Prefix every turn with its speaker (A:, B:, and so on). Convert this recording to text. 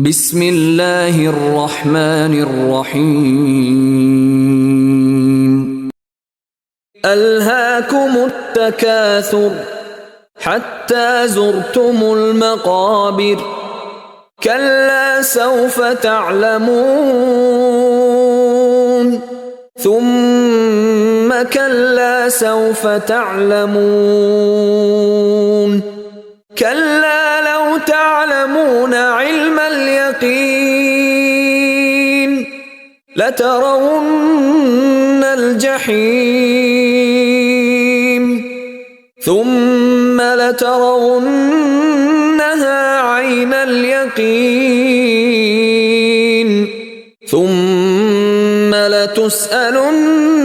A: بسم الله الرحمن الرحيم ألهاكم التكاثر حتى زرتم المقابر كلا سوف تعلمون ثم كلا سوف تعلمون كلا لو تعلمون علم اليقين لترون الجحيم ثم لترونها عين اليقين ثم لتسألن